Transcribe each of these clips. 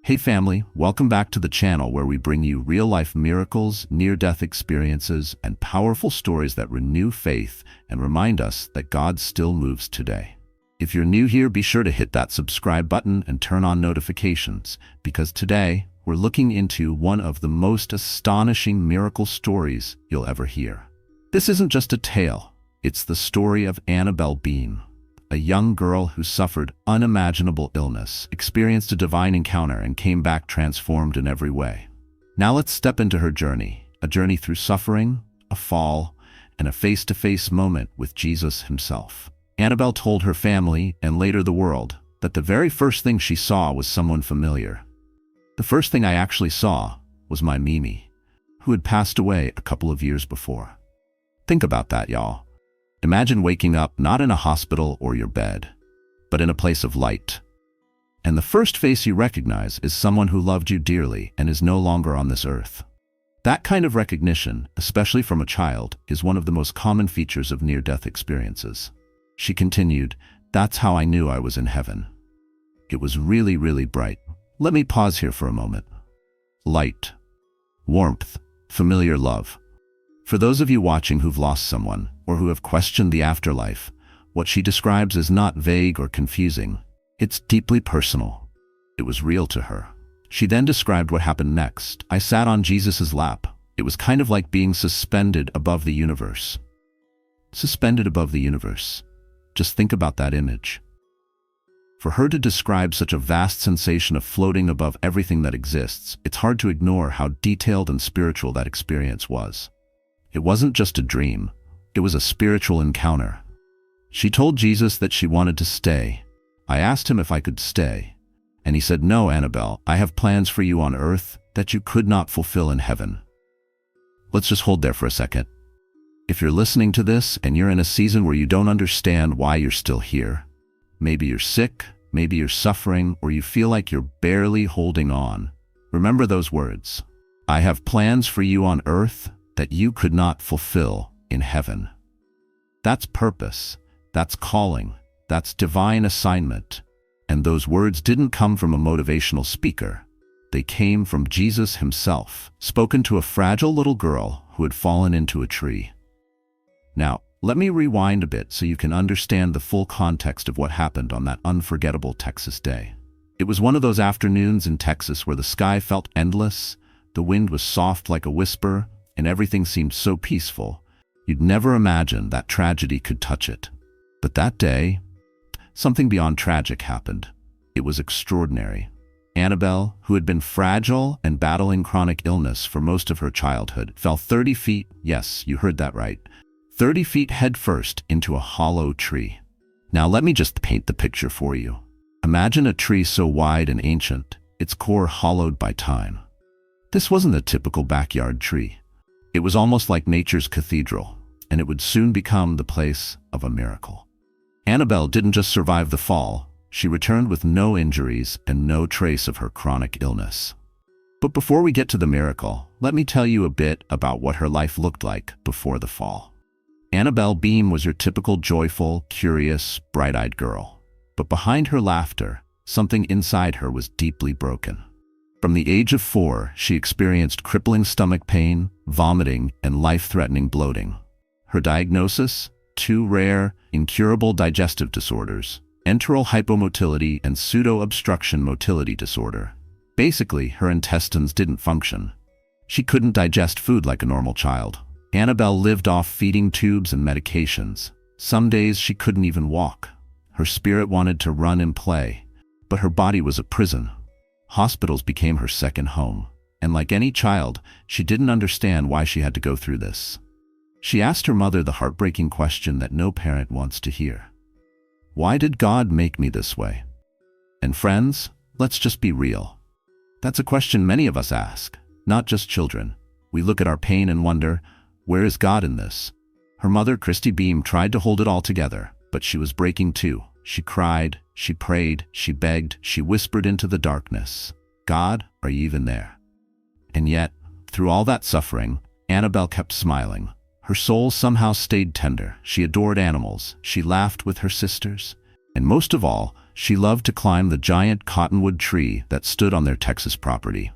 Hey family, welcome back to the channel where we bring you real-life miracles, near-death experiences, and powerful stories that renew faith and remind us that God still moves today. If you're new here, be sure to hit that subscribe button and turn on notifications, because today we're looking into one of the most astonishing miracle stories you'll ever hear. This isn't just a tale, it's the story of Annabel Beam, a young girl who suffered unimaginable illness, experienced a divine encounter, and came back transformed in every way. Now let's step into her journey, a journey through suffering, a fall, and a face-to-face moment with Jesus himself. Annabel told her family, and later the world, that the very first thing she saw was someone familiar. The first thing I actually saw was my Mimi, who had passed away a couple of years before. Think about that, y'all. Imagine waking up not in a hospital or your bed, but in a place of light. And the first face you recognize is someone who loved you dearly and is no longer on this earth. That kind of recognition, especially from a child, is one of the most common features of near-death experiences. She continued, "That's how I knew I was in heaven. It was really, really bright." Let me pause here for a moment. Light, warmth, familiar love. For those of you watching who've lost someone, or who have questioned the afterlife, what she describes is not vague or confusing. It's deeply personal. It was real to her. She then described what happened next. "I sat on Jesus' lap. It was kind of like being suspended above the universe." Suspended above the universe. Just think about that image. For her to describe such a vast sensation of floating above everything that exists, it's hard to ignore how detailed and spiritual that experience was. It wasn't just a dream. It was a spiritual encounter. She told Jesus that she wanted to stay. "I asked him if I could stay, and he said, 'No, Annabel, I have plans for you on earth that you could not fulfill in heaven.'" Let's just hold there for a second. If you're listening to this and you're in a season where you don't understand why you're still here, maybe you're sick, maybe you're suffering, or you feel like you're barely holding on, remember those words. "I have plans for you on earth that you could not fulfill in heaven." That's purpose, that's calling, that's divine assignment. And those words didn't come from a motivational speaker. They came from Jesus himself, spoken to a fragile little girl who had fallen into a tree. Now, let me rewind a bit so you can understand the full context of what happened on that unforgettable Texas day. It was one of those afternoons in Texas where the sky felt endless, the wind was soft like a whisper, and everything seemed so peaceful. You'd never imagine that tragedy could touch it. But that day, something beyond tragic happened. It was extraordinary. Annabel, who had been fragile and battling chronic illness for most of her childhood, fell 30 feet, yes, you heard that right, 30 feet headfirst into a hollow tree. Now let me just paint the picture for you. Imagine a tree so wide and ancient, its core hollowed by time. This wasn't a typical backyard tree. It was almost like nature's cathedral, and it would soon become the place of a miracle. Annabel didn't just survive the fall, she returned with no injuries and no trace of her chronic illness. But before we get to the miracle, let me tell you a bit about what her life looked like before the fall. Annabel Beam was your typical joyful, curious, bright-eyed girl. But behind her laughter, something inside her was deeply broken. From the age of 4, she experienced crippling stomach pain, vomiting, and life-threatening bloating. Her diagnosis? 2 rare, incurable digestive disorders, enteral hypomotility and pseudo-obstruction motility disorder. Basically, her intestines didn't function. She couldn't digest food like a normal child. Annabel lived off feeding tubes and medications. Some days she couldn't even walk. Her spirit wanted to run and play, but her body was a prison. Hospitals became her second home, and like any child, she didn't understand why she had to go through this. She asked her mother the heartbreaking question that no parent wants to hear. Why did God make me this way? And friends, let's just be real. That's a question many of us ask, not just children. We look at our pain and wonder, where is God in this? Her mother, Christy Beam, tried to hold it all together, but she was breaking too. She cried, she prayed, she begged, she whispered into the darkness, "God, are you even there?" And yet, through all that suffering, Annabel kept smiling. Her soul somehow stayed tender. She adored animals, she laughed with her sisters, And most of all, she loved to climb the giant cottonwood tree that stood on their Texas property.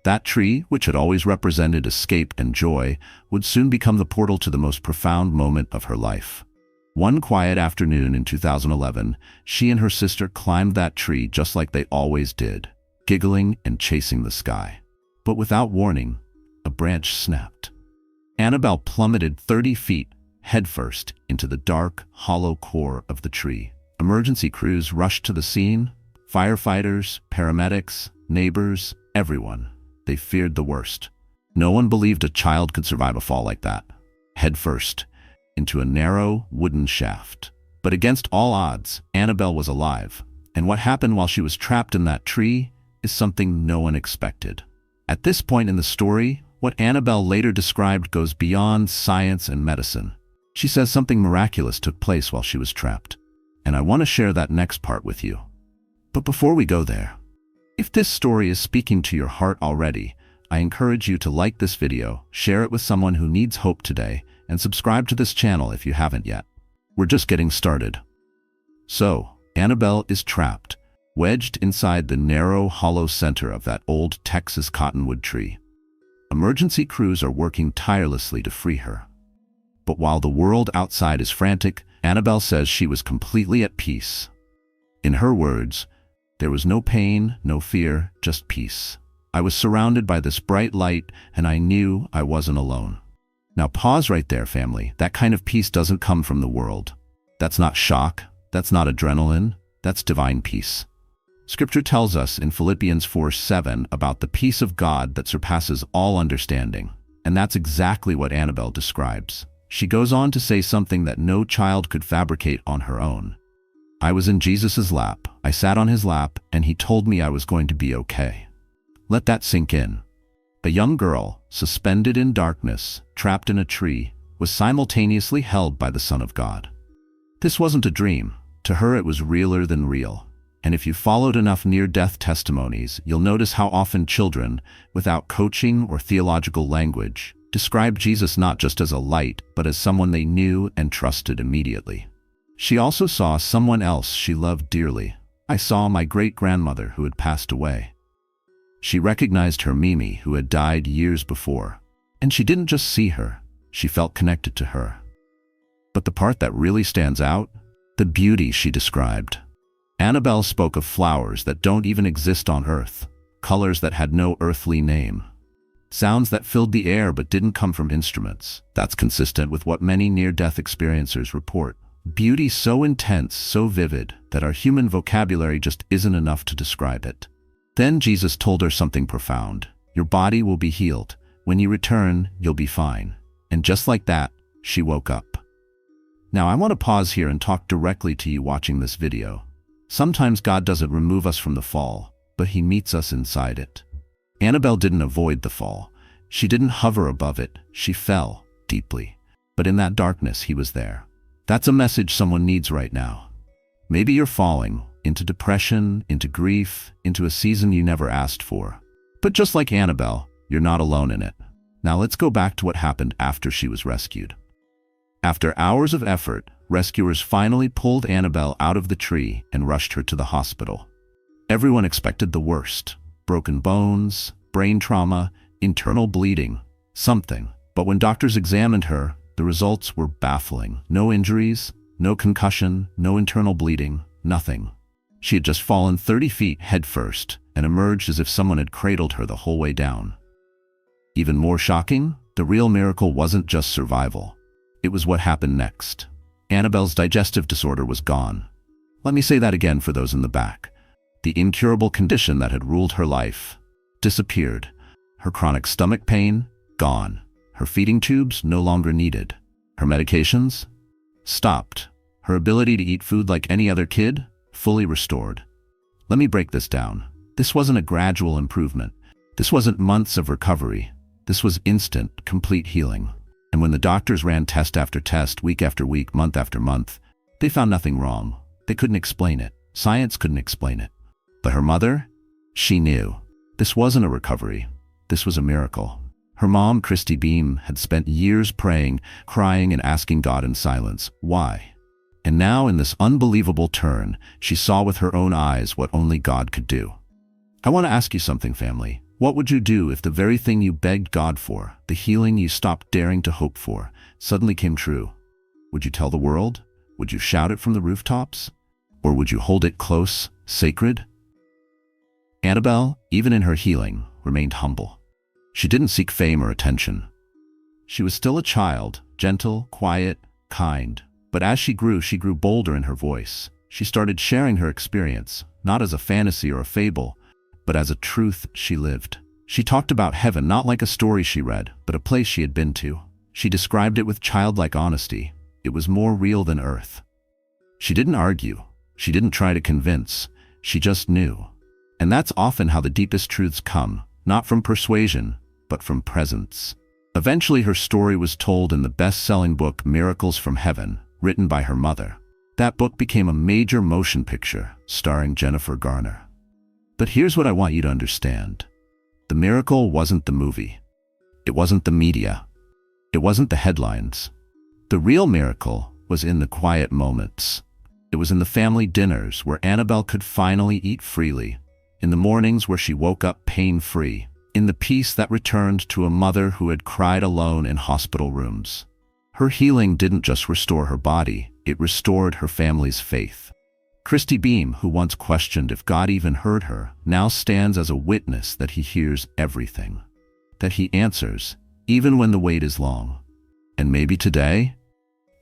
That tree, which had always represented escape and joy, would soon become the portal to the most profound moment of her life. One quiet afternoon in 2011, she and her sister climbed that tree just like they always did, giggling and chasing the sky. But without warning, a branch snapped. Annabel plummeted 30 feet, headfirst, into the dark, hollow core of the tree. Emergency crews rushed to the scene. Firefighters, paramedics, neighbors, everyone. They feared the worst. No one believed a child could survive a fall like that. Headfirst, into a narrow, wooden shaft. But against all odds, Annabel was alive. And what happened while she was trapped in that tree is something no one expected. At this point in the story, what Annabel later described goes beyond science and medicine. She says something miraculous took place while she was trapped. And I want to share that next part with you. But before we go there, if this story is speaking to your heart already, I encourage you to like this video, share it with someone who needs hope today, and subscribe to this channel if you haven't yet. We're just getting started. So, Annabel is trapped, wedged inside the narrow, hollow center of that old Texas cottonwood tree. Emergency crews are working tirelessly to free her. But while the world outside is frantic, Annabel says she was completely at peace. In her words, there was no pain, no fear, just peace. I was surrounded by this bright light, and I knew I wasn't alone. Now pause right there, family. That kind of peace doesn't come from the world. That's not shock. That's not adrenaline. That's divine peace. Scripture tells us in Philippians 4:7 about the peace of God that surpasses all understanding. And that's exactly what Annabel describes. She goes on to say something that no child could fabricate on her own. I was in Jesus' lap. I sat on his lap, and he told me I was going to be okay. Let that sink in. A young girl, suspended in darkness, trapped in a tree, was simultaneously held by the Son of God. This wasn't a dream. To her, it was realer than real. And if you followed enough near-death testimonies, you'll notice how often children, without coaching or theological language, describe Jesus not just as a light, but as someone they knew and trusted immediately. She also saw someone else she loved dearly. I saw my great-grandmother who had passed away. She recognized her Mimi who had died years before. And she didn't just see her, she felt connected to her. But the part that really stands out? The beauty she described. Annabel spoke of flowers that don't even exist on Earth, colors that had no earthly name. Sounds that filled the air but didn't come from instruments. That's consistent with what many near-death experiencers report. Beauty so intense, so vivid, that our human vocabulary just isn't enough to describe it. Then Jesus told her something profound. Your body will be healed. When you return, you'll be fine. And just like that, she woke up. Now I want to pause here and talk directly to you watching this video. Sometimes God doesn't remove us from the fall, but he meets us inside it. Annabel didn't avoid the fall. She didn't hover above it. She fell deeply. But in that darkness, he was there. That's a message someone needs right now. Maybe you're falling into depression, into grief, into a season you never asked for. But just like Annabel, you're not alone in it. Now let's go back to what happened after she was rescued. After hours of effort, rescuers finally pulled Annabel out of the tree and rushed her to the hospital. Everyone expected the worst. Broken bones, brain trauma, internal bleeding, something. But when doctors examined her, the results were baffling. No injuries, no concussion, no internal bleeding, nothing. She had just fallen 30 feet headfirst and emerged as if someone had cradled her the whole way down. Even more shocking, the real miracle wasn't just survival. It was what happened next. Annabel's digestive disorder was gone. Let me say that again for those in the back. The incurable condition that had ruled her life disappeared. Her chronic stomach pain, gone. Her feeding tubes no longer needed. Her medications stopped. Her ability to eat food like any other kid, fully restored. Let me break this down. This wasn't a gradual improvement. This wasn't months of recovery. This was instant, complete healing. And when the doctors ran test after test, week after week, month after month, they found nothing wrong. They couldn't explain it. Science couldn't explain it. But her mother? She knew. This wasn't a recovery. This was a miracle. Her mom, Annabel Beam, had spent years praying, crying, and asking God in silence. Why? And now, in this unbelievable turn, she saw with her own eyes what only God could do. I want to ask you something, family. What would you do if the very thing you begged God for, the healing you stopped daring to hope for, suddenly came true? Would you tell the world? Would you shout it from the rooftops? Or would you hold it close, sacred? Annabel, even in her healing, remained humble. She didn't seek fame or attention. She was still a child, gentle, quiet, kind. But as she grew bolder in her voice. She started sharing her experience, not as a fantasy or a fable, but as a truth she lived. She talked about heaven not like a story she read, but a place she had been to. She described it with childlike honesty. It was more real than earth. She didn't argue. She didn't try to convince. She just knew. And that's often how the deepest truths come, not from persuasion, but from presence. Eventually, her story was told in the best-selling book Miracles from Heaven, written by her mother. That book became a major motion picture, starring Jennifer Garner. But here's what I want you to understand. The miracle wasn't the movie. It wasn't the media. It wasn't the headlines. The real miracle was in the quiet moments. It was in the family dinners where Annabel could finally eat freely, in the mornings where she woke up pain-free, in the peace that returned to a mother who had cried alone in hospital rooms. Her healing didn't just restore her body, it restored her family's faith. Annabel Beam, who once questioned if God even heard her, now stands as a witness that he hears everything, that he answers, even when the wait is long. And maybe today,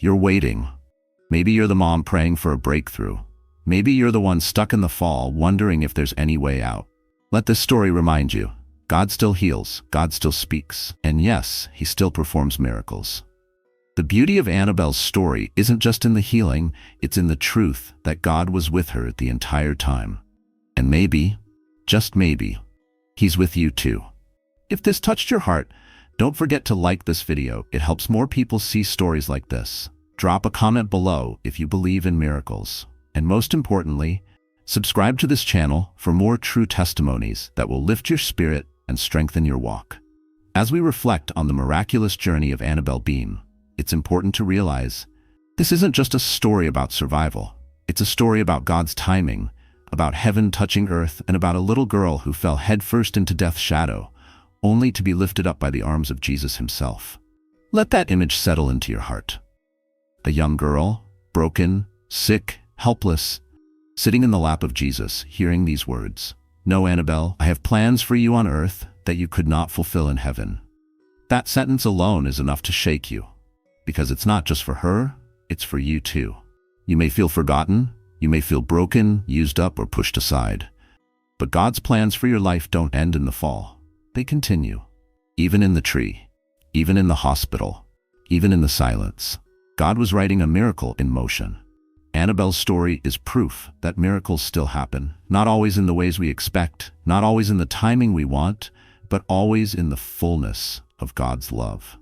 you're waiting. Maybe you're the mom praying for a breakthrough. Maybe you're the one stuck in the fall, wondering if there's any way out. Let this story remind you, God still heals, God still speaks, and yes, he still performs miracles. The beauty of Annabel's story isn't just in the healing, it's in the truth that God was with her the entire time. And maybe, just maybe, he's with you too. If this touched your heart, don't forget to like this video. It helps more people see stories like this. Drop a comment below if you believe in miracles. And most importantly, subscribe to this channel for more true testimonies that will lift your spirit and strengthen your walk. As we reflect on the miraculous journey of Annabel Beam, it's important to realize this isn't just a story about survival. It's a story about God's timing, about heaven touching earth, and about a little girl who fell headfirst into death's shadow, only to be lifted up by the arms of Jesus himself. Let that image settle into your heart. A young girl, broken, sick, helpless, sitting in the lap of Jesus, hearing these words, "No, Annabel, I have plans for you on earth that you could not fulfill in heaven." That sentence alone is enough to shake you. Because it's not just for her, it's for you too. You may feel forgotten, you may feel broken, used up, or pushed aside. But God's plans for your life don't end in the fall. They continue. Even in the tree, even in the hospital, even in the silence. God was writing a miracle in motion. Annabel's story is proof that miracles still happen, not always in the ways we expect, not always in the timing we want, but always in the fullness of God's love.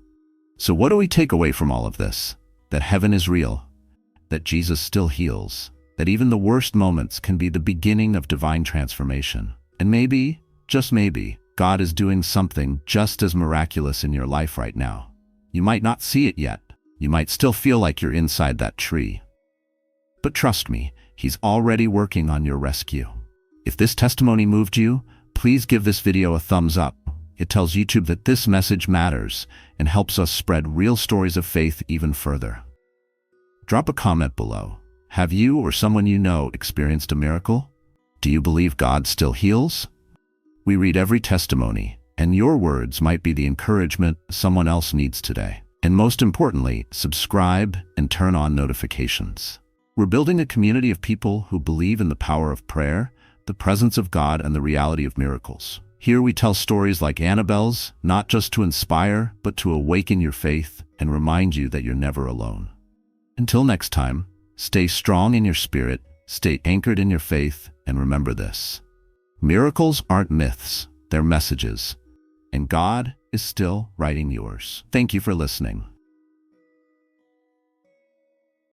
So what do we take away from all of this? That heaven is real, that Jesus still heals, that even the worst moments can be the beginning of divine transformation. And maybe, just maybe, God is doing something just as miraculous in your life right now. You might not see it yet. You might still feel like you're inside that tree. But trust me, he's already working on your rescue. If this testimony moved you, please give this video a thumbs up. It tells YouTube that this message matters and helps us spread real stories of faith even further. Drop a comment below. Have you or someone you know experienced a miracle? Do you believe God still heals? We read every testimony, and your words might be the encouragement someone else needs today. And most importantly, subscribe and turn on notifications. We're building a community of people who believe in the power of prayer, the presence of God, and the reality of miracles. Here we tell stories like Annabel's, not just to inspire, but to awaken your faith and remind you that you're never alone. Until next time, stay strong in your spirit, stay anchored in your faith, and remember this. Miracles aren't myths, they're messages. And God is still writing yours. Thank you for listening.